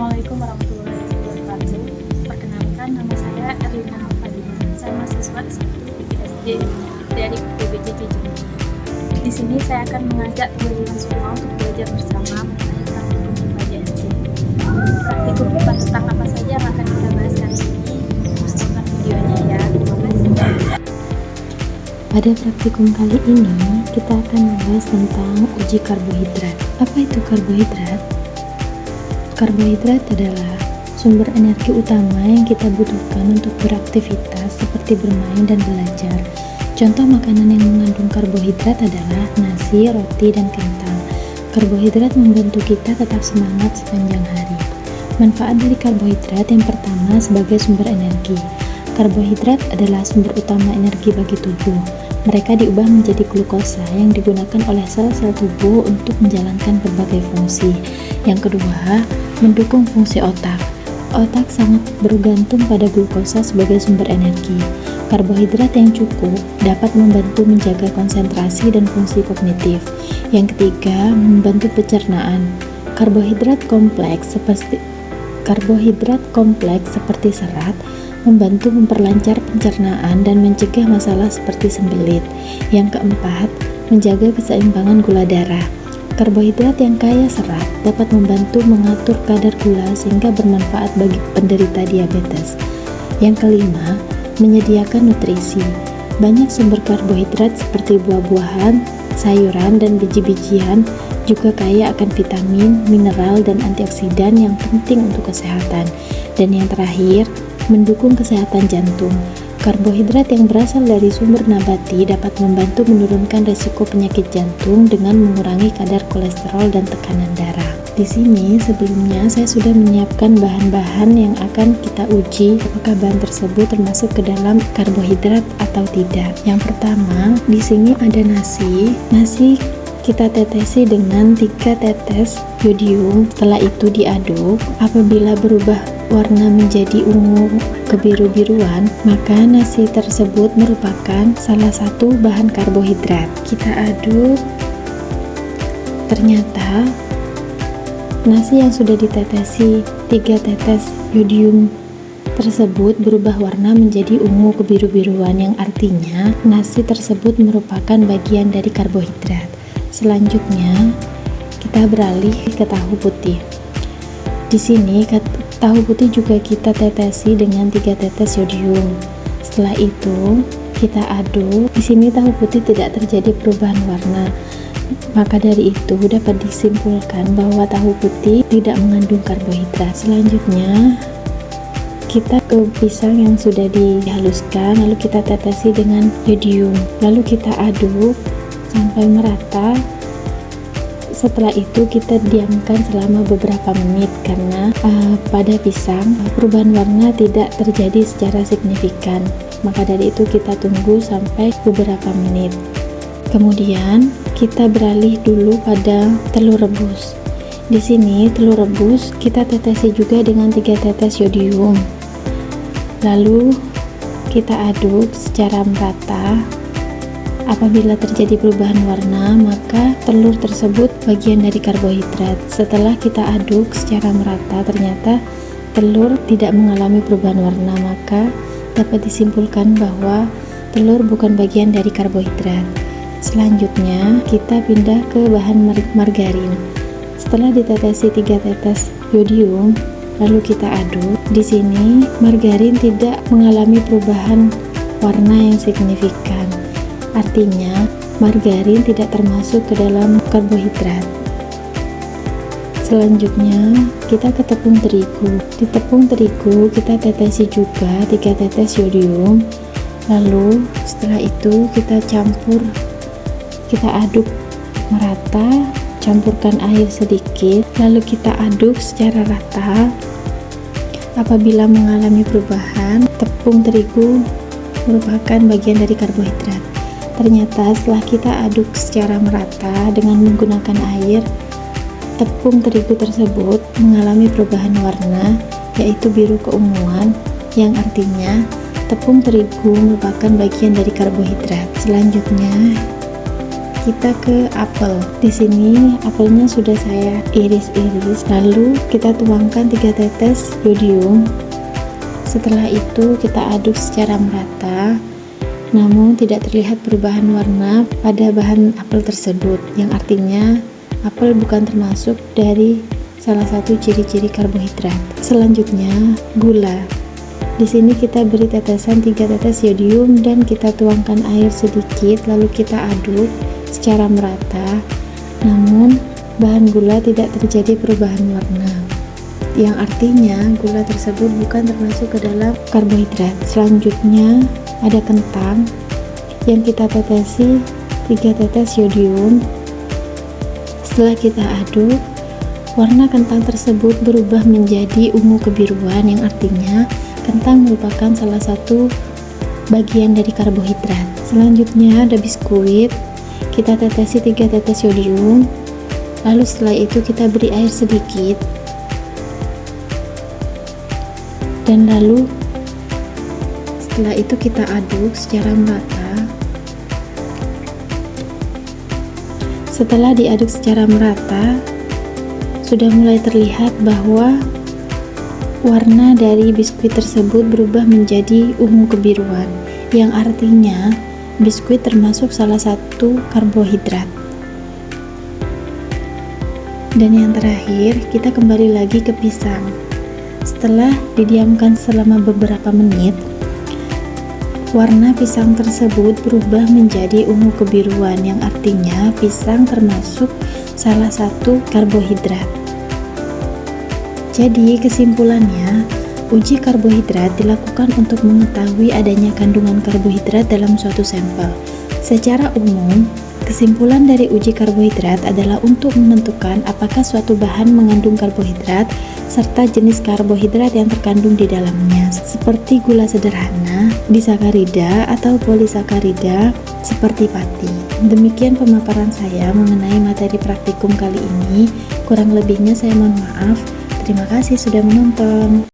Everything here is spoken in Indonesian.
Assalamualaikum warahmatullahi wabarakatuh. Perkenalkan, nama saya Erlina Fadila. Saya mahasiswa S1 SD dari PBJ Jember. Di sini saya akan mengajak teman-teman semua untuk belajar bersama mengenai praktikum IPA SD. Praktikum IPA tentang apa saja yang akan kita bahas kali ini? Terus tonton videonya ya. Terima kasih. Pada praktikum kali ini, kita akan membahas tentang uji karbohidrat. Apa itu karbohidrat? Karbohidrat adalah sumber energi utama yang kita butuhkan untuk beraktivitas seperti bermain dan belajar. Contoh makanan yang mengandung karbohidrat adalah nasi, roti, dan kentang. Karbohidrat membantu kita tetap semangat sepanjang hari. Manfaat dari karbohidrat yang pertama sebagai sumber energi. Karbohidrat adalah sumber utama energi bagi tubuh. Mereka diubah menjadi glukosa yang digunakan oleh sel-sel tubuh untuk menjalankan berbagai fungsi. Yang kedua, mendukung fungsi otak. Otak sangat bergantung pada glukosa sebagai sumber energi. Karbohidrat yang cukup dapat membantu menjaga konsentrasi dan fungsi kognitif. Yang ketiga, membantu pencernaan. Karbohidrat kompleks seperti serat membantu memperlancar pencernaan dan mencegah masalah seperti sembelit. Yang keempat, menjaga keseimbangan gula darah. Karbohidrat yang kaya serat dapat membantu mengatur kadar gula sehingga bermanfaat bagi penderita diabetes. Yang kelima, menyediakan nutrisi. Banyak sumber karbohidrat seperti buah-buahan, sayuran, dan biji-bijian juga kaya akan vitamin, mineral, dan antioksidan yang penting untuk kesehatan. Dan yang terakhir, mendukung kesehatan jantung. Karbohidrat yang berasal dari sumber nabati dapat membantu menurunkan risiko penyakit jantung dengan mengurangi kadar kolesterol dan tekanan darah. Di sini sebelumnya saya sudah menyiapkan bahan-bahan yang akan kita uji apakah bahan tersebut termasuk ke dalam karbohidrat atau tidak. Yang pertama, di sini ada nasi. Nasi kita tetesi dengan 3 tetes yodium. Setelah itu diaduk. Apabila berubah warna menjadi ungu kebiru-biruan, maka nasi tersebut merupakan salah satu bahan karbohidrat. Kita aduk. Ternyata nasi yang sudah ditetesi 3 tetes yodium tersebut berubah warna menjadi ungu kebiru-biruan, yang artinya nasi tersebut merupakan bagian dari karbohidrat. Selanjutnya, kita beralih ke tahu putih. Di sini tahu putih juga kita tetesi dengan 3 tetes yodium. Setelah itu, kita aduk. Di sini tahu putih tidak terjadi perubahan warna. Maka dari itu dapat disimpulkan bahwa tahu putih tidak mengandung karbohidrat. Selanjutnya, kita ke pisang yang sudah dihaluskan, lalu kita tetesi dengan yodium. Lalu kita aduk sampai merata. Setelah itu kita diamkan selama beberapa menit karena pada pisang perubahan warna tidak terjadi secara signifikan. Maka dari itu kita tunggu sampai beberapa menit. Kemudian kita beralih dulu pada telur rebus. Di sini telur rebus kita tetesi juga dengan 3 tetes yodium. Lalu kita aduk secara merata. Apabila terjadi perubahan warna, maka telur tersebut bagian dari karbohidrat. Setelah kita aduk secara merata, ternyata telur tidak mengalami perubahan warna, maka dapat disimpulkan bahwa telur bukan bagian dari karbohidrat. Selanjutnya, kita pindah ke bahan margarin. Setelah ditetesi 3 tetes yodium, lalu kita aduk. Di sini, margarin tidak mengalami perubahan warna yang signifikan. Artinya, margarin tidak termasuk ke dalam karbohidrat. Selanjutnya, kita ke tepung terigu. Di tepung terigu, kita tetesi juga 3 tetes yodium. Lalu, setelah itu kita aduk merata, campurkan air sedikit, lalu kita aduk secara rata. Apabila mengalami perubahan, tepung terigu merupakan bagian dari karbohidrat. Ternyata setelah kita aduk secara merata dengan menggunakan air, tepung terigu tersebut mengalami perubahan warna, yaitu biru keunguan, yang artinya tepung terigu merupakan bagian dari karbohidrat. Selanjutnya, kita ke apel. Di sini apelnya sudah saya iris-iris, lalu kita tuangkan 3 tetes yodium. Setelah itu kita aduk secara merata, namun tidak terlihat perubahan warna pada bahan apel tersebut, yang artinya apel bukan termasuk dari salah satu ciri-ciri karbohidrat. Selanjutnya, gula. Di sini kita beri tetesan 3 tetes yodium dan kita tuangkan air sedikit, lalu kita aduk secara merata. Namun, bahan gula tidak terjadi perubahan warna, yang artinya gula tersebut bukan termasuk ke dalam karbohidrat. Selanjutnya ada kentang yang kita tetesi 3 tetes yodium. Setelah kita aduk, warna kentang tersebut berubah menjadi ungu kebiruan, yang artinya kentang merupakan salah satu bagian dari karbohidrat. Selanjutnya ada biskuit, kita tetesi 3 tetes yodium, lalu setelah itu kita beri air sedikit, dan lalu setelah itu kita aduk secara merata. Setelah diaduk secara merata, sudah mulai terlihat bahwa warna dari biskuit tersebut berubah menjadi ungu kebiruan, yang artinya biskuit termasuk salah satu karbohidrat. Dan yang terakhir, kita kembali lagi ke pisang. Setelah didiamkan selama beberapa menit, warna pisang tersebut berubah menjadi ungu kebiruan, yang artinya pisang termasuk salah satu karbohidrat. Jadi kesimpulannya, uji karbohidrat dilakukan untuk mengetahui adanya kandungan karbohidrat dalam suatu sampel. Secara umum, kesimpulan dari uji karbohidrat adalah untuk menentukan apakah suatu bahan mengandung karbohidrat serta jenis karbohidrat yang terkandung di dalamnya, seperti gula sederhana, disakarida atau polisakarida seperti pati. Demikian pemaparan saya mengenai materi praktikum kali ini. Kurang lebihnya saya mohon maaf. Terima kasih sudah menonton.